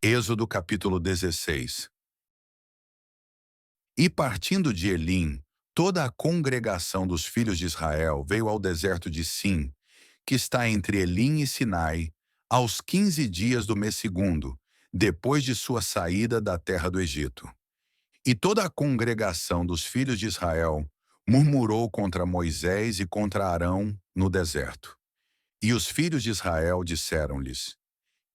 Êxodo capítulo 16. E partindo de Elim, toda a congregação dos filhos de Israel veio ao deserto de Sim, que está entre Elim e Sinai, aos 15 dias do mês segundo, depois de sua saída da terra do Egito. E toda a congregação dos filhos de Israel murmurou contra Moisés e contra Arão no deserto. E os filhos de Israel disseram-lhes: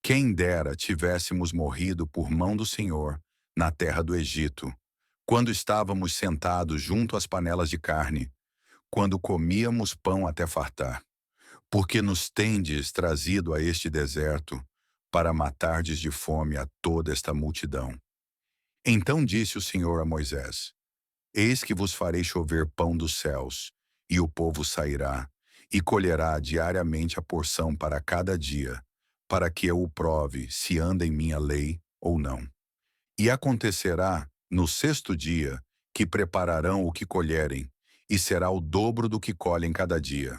Quem dera tivéssemos morrido por mão do Senhor na terra do Egito, quando estávamos sentados junto às panelas de carne, quando comíamos pão até fartar. Porque nos tendes trazido a este deserto para matardes de fome a toda esta multidão. Então disse o Senhor a Moisés: Eis que vos farei chover pão dos céus, e o povo sairá, e colherá diariamente a porção para cada dia, para que eu o prove se anda em minha lei ou não. E acontecerá, no sexto dia, que prepararão o que colherem, e será o dobro do que colhem cada dia.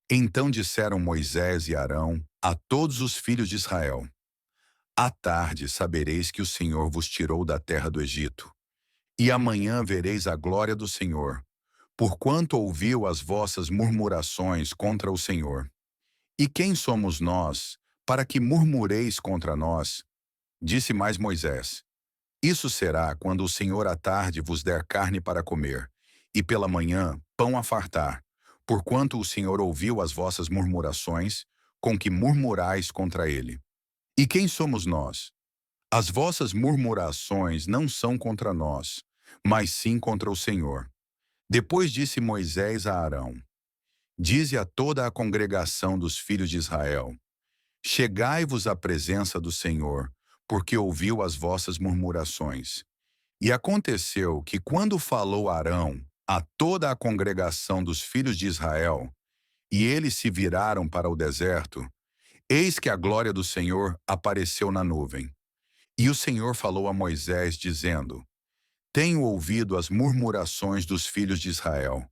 Então disseram Moisés e Arão a todos os filhos de Israel: À tarde sabereis que o Senhor vos tirou da terra do Egito, e amanhã vereis a glória do Senhor, porquanto ouviu as vossas murmurações contra o Senhor. E quem somos nós, para que murmureis contra nós? Disse mais Moisés: Isso será quando o Senhor à tarde vos der carne para comer, e pela manhã pão a fartar, porquanto o Senhor ouviu as vossas murmurações, com que murmurais contra ele. E quem somos nós? As vossas murmurações não são contra nós, mas sim contra o Senhor. Depois disse Moisés a Arão: Dize a toda a congregação dos filhos de Israel: Chegai-vos à presença do Senhor, porque ouviu as vossas murmurações. E aconteceu que, quando falou Arão a toda a congregação dos filhos de Israel, e eles se viraram para o deserto, eis que a glória do Senhor apareceu na nuvem. E o Senhor falou a Moisés, dizendo: Tenho ouvido as murmurações dos filhos de Israel.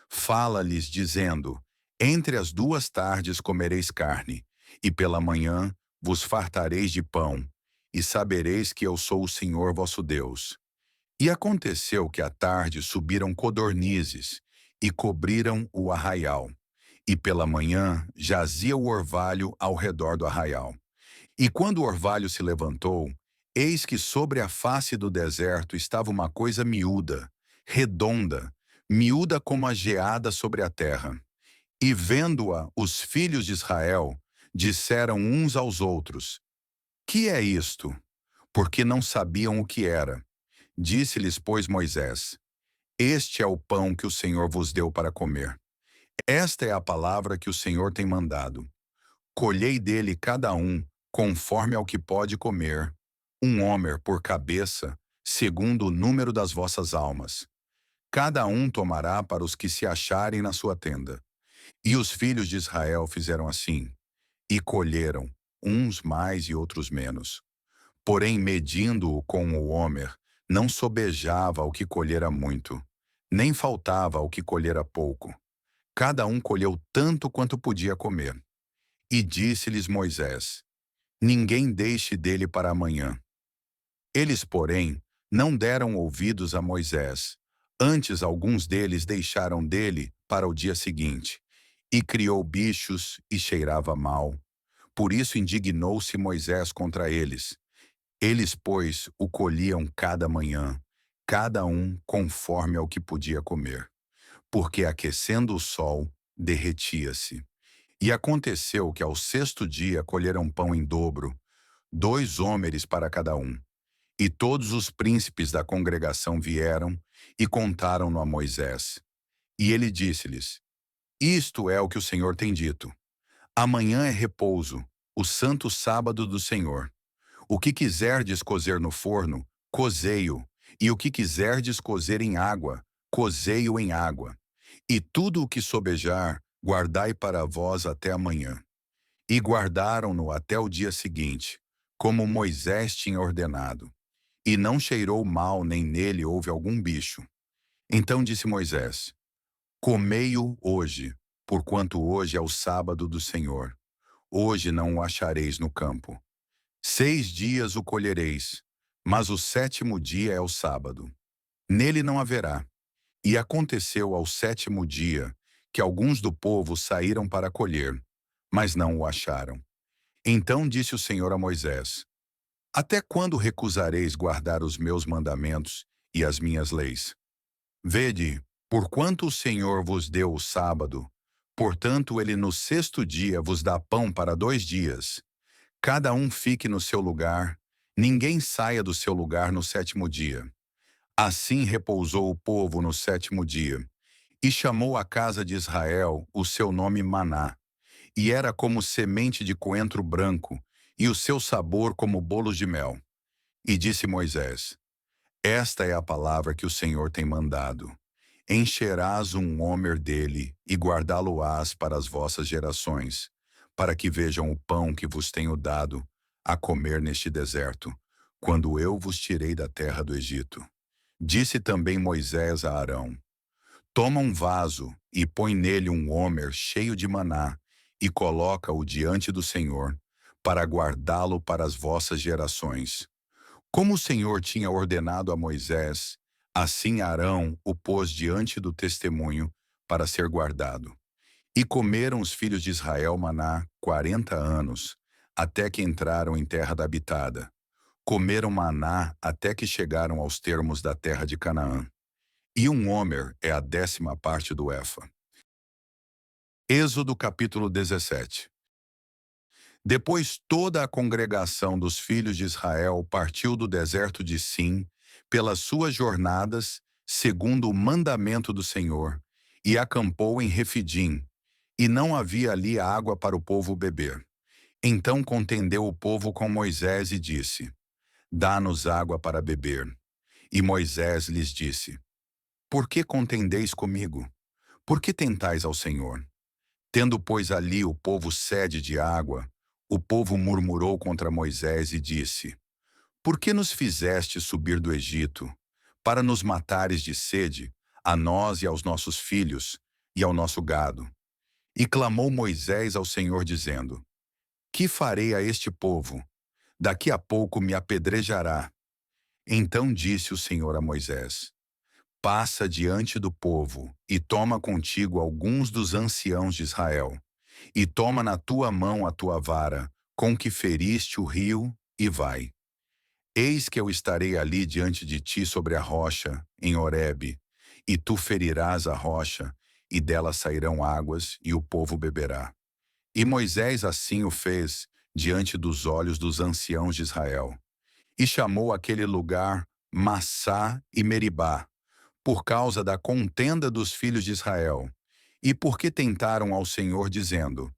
Fala-lhes, dizendo: Entre as duas tardes comereis carne, e pela manhã vos fartareis de pão, e sabereis que eu sou o Senhor vosso Deus. E aconteceu que à tarde subiram codornizes, e cobriram o arraial. E pela manhã jazia o orvalho ao redor do arraial. E quando o orvalho se levantou, eis que sobre a face do deserto estava uma coisa miúda, redonda, miúda como a geada sobre a terra. E vendo-a, os filhos de Israel disseram uns aos outros: Que é isto? Porque não sabiam o que era. Disse-lhes, pois, Moisés: Este é o pão que o Senhor vos deu para comer. Esta é a palavra que o Senhor tem mandado. Colhei dele cada um, conforme ao que pode comer, um homer por cabeça, segundo o número das vossas almas. Cada um tomará para os que se acharem na sua tenda. E os filhos de Israel fizeram assim, e colheram, uns mais e outros menos. Porém, medindo-o com o homer, não sobejava ao que colhera muito, nem faltava ao que colhera pouco. Cada um colheu tanto quanto podia comer. E disse-lhes Moisés: Ninguém deixe dele para amanhã. Eles, porém, não deram ouvidos a Moisés. Antes, alguns deles deixaram dele para o dia seguinte. E criou bichos e cheirava mal. Por isso indignou-se Moisés contra eles. Eles, pois, o colhiam cada manhã, cada um conforme ao que podia comer. Porque aquecendo o sol, derretia-se. E aconteceu que ao sexto dia colheram pão em dobro, 2 hómeres para cada um. E todos os príncipes da congregação vieram e contaram-no a Moisés. E ele disse-lhes: Isto é o que o Senhor tem dito. Amanhã é repouso, o santo sábado do Senhor. O que quiserdes cozer no forno, cozei-o, e o que quiserdes cozer em água, cozei-o em água. E tudo o que sobejar, guardai para vós até amanhã. E guardaram-no até o dia seguinte, como Moisés tinha ordenado. E não cheirou mal, nem nele houve algum bicho. Então disse Moisés: Comei-o hoje, porquanto hoje é o sábado do Senhor. Hoje não o achareis no campo. 6 dias o colhereis, mas o sétimo dia é o sábado. Nele não haverá. E aconteceu ao sétimo dia que alguns do povo saíram para colher, mas não o acharam. Então disse o Senhor a Moisés: Até quando recusareis guardar os meus mandamentos e as minhas leis? Vede, porquanto o Senhor vos deu o sábado, portanto ele no sexto dia vos dá pão para 2 dias. Cada um fique no seu lugar, ninguém saia do seu lugar no sétimo dia. Assim repousou o povo no sétimo dia, e chamou a casa de Israel o seu nome Maná, e era como semente de coentro branco, e o seu sabor como bolos de mel. E disse Moisés: Esta é a palavra que o Senhor tem mandado. Encherás um homer dele, e guardá-lo-ás para as vossas gerações, para que vejam o pão que vos tenho dado a comer neste deserto, quando eu vos tirei da terra do Egito. Disse também Moisés a Arão: Toma um vaso e põe nele um homer cheio de maná, e coloca-o diante do Senhor, para guardá-lo para as vossas gerações. Como o Senhor tinha ordenado a Moisés, assim Arão o pôs diante do testemunho para ser guardado. E comeram os filhos de Israel maná 40 anos, até que entraram em terra da habitada. Comeram maná até que chegaram aos termos da terra de Canaã. E um homer é a 10ª parte do efa. Êxodo capítulo 17. Depois toda a congregação dos filhos de Israel partiu do deserto de Sim, pelas suas jornadas, segundo o mandamento do Senhor, e acampou em Refidim, e não havia ali água para o povo beber. Então contendeu o povo com Moisés e disse: Dá-nos água para beber. E Moisés lhes disse: Por que contendeis comigo? Por que tentais ao Senhor? Tendo, pois, ali o povo sede de água, o povo murmurou contra Moisés e disse: Por que nos fizeste subir do Egito, para nos matares de sede, a nós e aos nossos filhos, e ao nosso gado? E clamou Moisés ao Senhor, dizendo: Que farei a este povo? Daqui a pouco me apedrejará. Então disse o Senhor a Moisés: Passa diante do povo, e toma contigo alguns dos anciãos de Israel, e toma na tua mão a tua vara, com que feriste o rio, e vai. Eis que eu estarei ali diante de ti sobre a rocha, em Horebe, e tu ferirás a rocha, e dela sairão águas, e o povo beberá. E Moisés assim o fez, diante dos olhos dos anciãos de Israel. E chamou aquele lugar Massá e Meribá, por causa da contenda dos filhos de Israel, e porque tentaram ao Senhor, dizendo: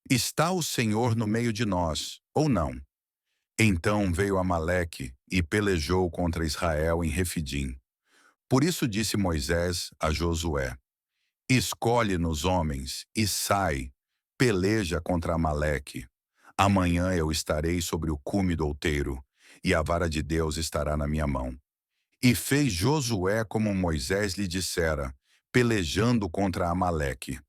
Está o Senhor no meio de nós, ou não? Então veio Amaleque e pelejou contra Israel em Refidim. Por isso disse Moisés a Josué: Escolhe-nos homens e sai, peleja contra Amaleque. Amanhã eu estarei sobre o cume do outeiro, e a vara de Deus estará na minha mão. E fez Josué como Moisés lhe dissera, pelejando contra Amaleque.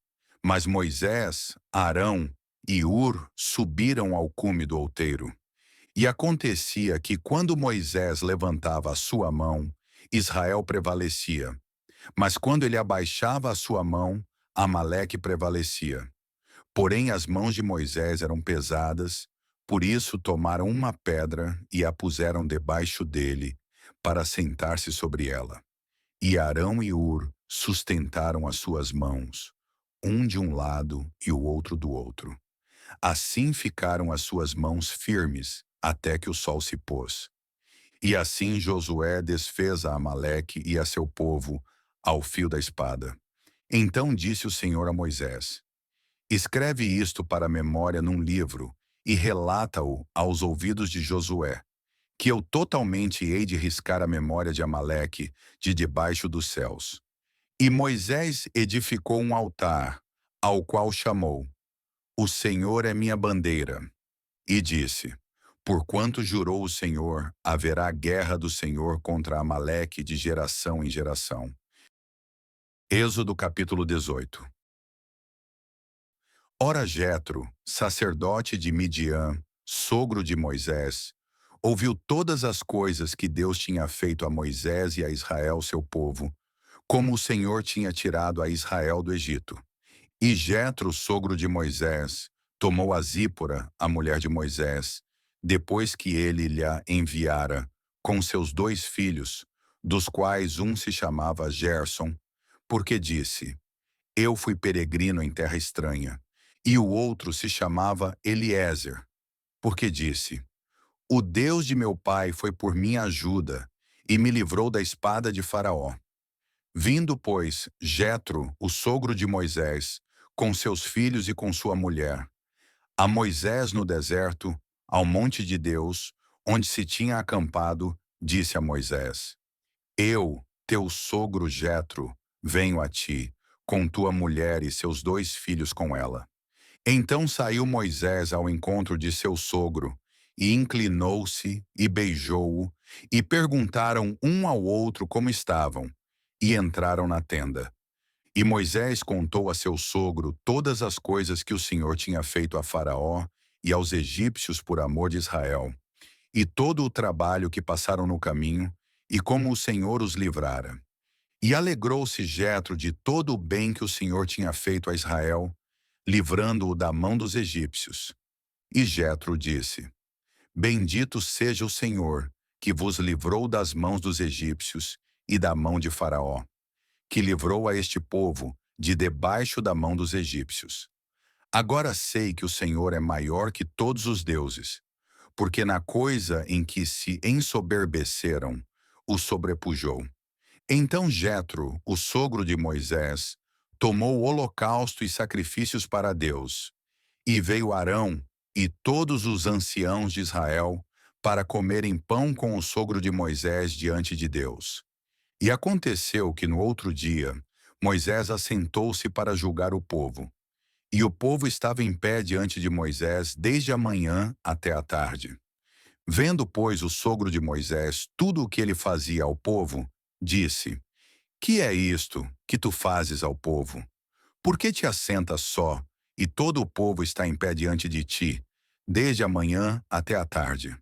Mas Moisés, Arão e Ur subiram ao cume do outeiro. E acontecia que quando Moisés levantava a sua mão, Israel prevalecia. Mas quando ele abaixava a sua mão, Amaleque prevalecia. Porém as mãos de Moisés eram pesadas, por isso tomaram uma pedra e a puseram debaixo dele, para sentar-se sobre ela. E Arão e Ur sustentaram as suas mãos, um de um lado e o outro do outro. Assim ficaram as suas mãos firmes, até que o sol se pôs. E assim Josué desfez a Amaleque e a seu povo ao fio da espada. Então disse o Senhor a Moisés: Escreve isto para a memória num livro e relata-o aos ouvidos de Josué, que eu totalmente hei de riscar a memória de Amaleque de debaixo dos céus. E Moisés edificou um altar, ao qual chamou: O Senhor é minha bandeira. E disse: Porquanto jurou o Senhor, haverá guerra do Senhor contra Amaleque de geração em geração. Êxodo capítulo 18. Ora Jetro, sacerdote de Midian, sogro de Moisés, ouviu todas as coisas que Deus tinha feito a Moisés e a Israel, seu povo, como o Senhor tinha tirado a Israel do Egito. E Jetro, sogro de Moisés, tomou a Zípora, a mulher de Moisés, depois que ele lhe enviara, com seus 2 filhos, dos quais um se chamava Gerson, porque disse: Eu fui peregrino em terra estranha. E o outro se chamava Eliezer, porque disse: O Deus de meu pai foi por minha ajuda e me livrou da espada de Faraó. Vindo, pois, Jetro, o sogro de Moisés, com seus filhos e com sua mulher, a Moisés no deserto, ao monte de Deus, onde se tinha acampado, disse a Moisés: Eu, teu sogro Jetro, venho a ti, com tua mulher e seus 2 filhos com ela. Então saiu Moisés ao encontro de seu sogro, e inclinou-se e beijou-o, e perguntaram um ao outro como estavam, e entraram na tenda. E Moisés contou a seu sogro todas as coisas que o Senhor tinha feito a Faraó e aos egípcios por amor de Israel, e todo o trabalho que passaram no caminho, e como o Senhor os livrara. E alegrou-se Jetro de todo o bem que o Senhor tinha feito a Israel, livrando-o da mão dos egípcios. E Jetro disse: Bendito seja o Senhor, que vos livrou das mãos dos egípcios e da mão de Faraó, que livrou a este povo de debaixo da mão dos egípcios. Agora sei que o Senhor é maior que todos os deuses, porque na coisa em que se ensoberbeceram, o sobrepujou. Então Jetro, o sogro de Moisés, tomou holocausto e sacrifícios para Deus, e veio Arão e todos os anciãos de Israel para comerem pão com o sogro de Moisés diante de Deus. E aconteceu que no outro dia, Moisés assentou-se para julgar o povo. E o povo estava em pé diante de Moisés desde a manhã até a tarde. Vendo, pois, o sogro de Moisés tudo o que ele fazia ao povo, disse: Que é isto que tu fazes ao povo? Por que te assentas só, e todo o povo está em pé diante de ti, desde a manhã até a tarde?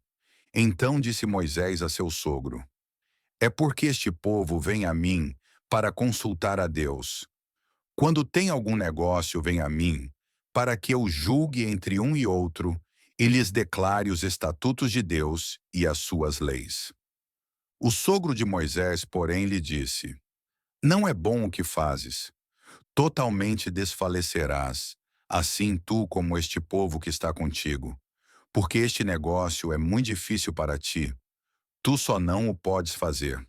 Então disse Moisés a seu sogro: É porque este povo vem a mim para consultar a Deus. Quando tem algum negócio, vem a mim, para que eu julgue entre um e outro e lhes declare os estatutos de Deus e as suas leis. O sogro de Moisés, porém, lhe disse: Não é bom o que fazes. Totalmente desfalecerás, assim tu como este povo que está contigo, porque este negócio é muito difícil para ti. Tu só não o podes fazer.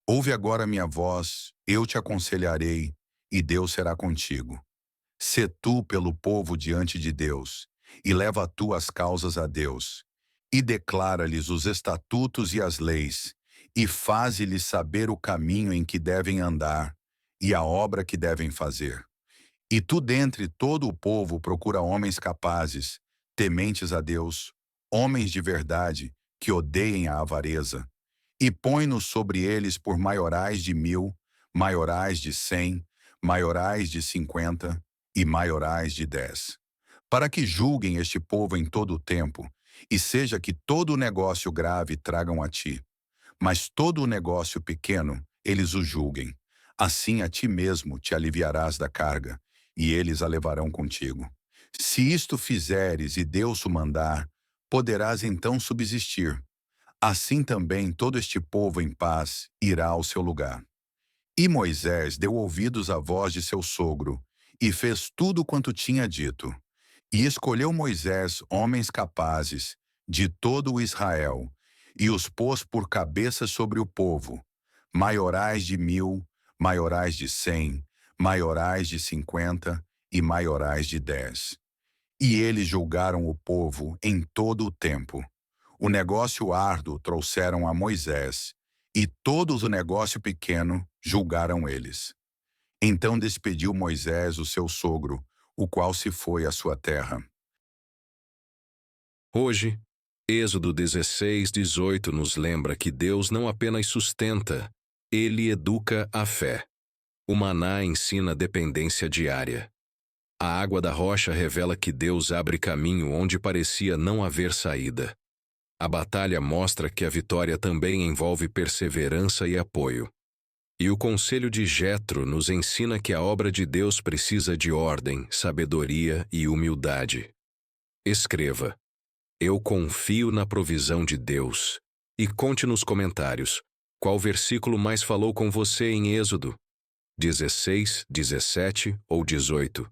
Ouve agora minha voz, eu te aconselharei, e Deus será contigo. Sê tu pelo povo diante de Deus, e leva tu as causas a Deus, e declara-lhes os estatutos e as leis, e faze-lhes saber o caminho em que devem andar, e a obra que devem fazer. E tu dentre todo o povo procura homens capazes, tementes a Deus, homens de verdade, que odeiem a avareza, e põe-nos sobre eles por maiorais de 1000, maiorais de 100, maiorais de 50 e maiorais de 10, para que julguem este povo em todo o tempo, e seja que todo o negócio grave tragam a ti, mas todo o negócio pequeno eles o julguem. Assim a ti mesmo te aliviarás da carga, e eles a levarão contigo. Se isto fizeres e Deus o mandar, poderás então subsistir. Assim também todo este povo em paz irá ao seu lugar. E Moisés deu ouvidos à voz de seu sogro, e fez tudo quanto tinha dito. E escolheu Moisés homens capazes, de todo o Israel, e os pôs por cabeça sobre o povo, maiorais de 1000, maiorais de 100, maiorais de 50 e maiorais de 10. E eles julgaram o povo em todo o tempo. O negócio árduo trouxeram a Moisés, e todos o negócio pequeno julgaram eles. Então despediu Moisés o seu sogro, o qual se foi à sua terra. Hoje, Êxodo 16:18 nos lembra que Deus não apenas sustenta, Ele educa a fé. O maná ensina dependência diária. A água da rocha revela que Deus abre caminho onde parecia não haver saída. A batalha mostra que a vitória também envolve perseverança e apoio. E o conselho de Jetro nos ensina que a obra de Deus precisa de ordem, sabedoria e humildade. Escreva: Eu confio na provisão de Deus. E conte nos comentários qual versículo mais falou com você em Êxodo 16, 17 ou 18.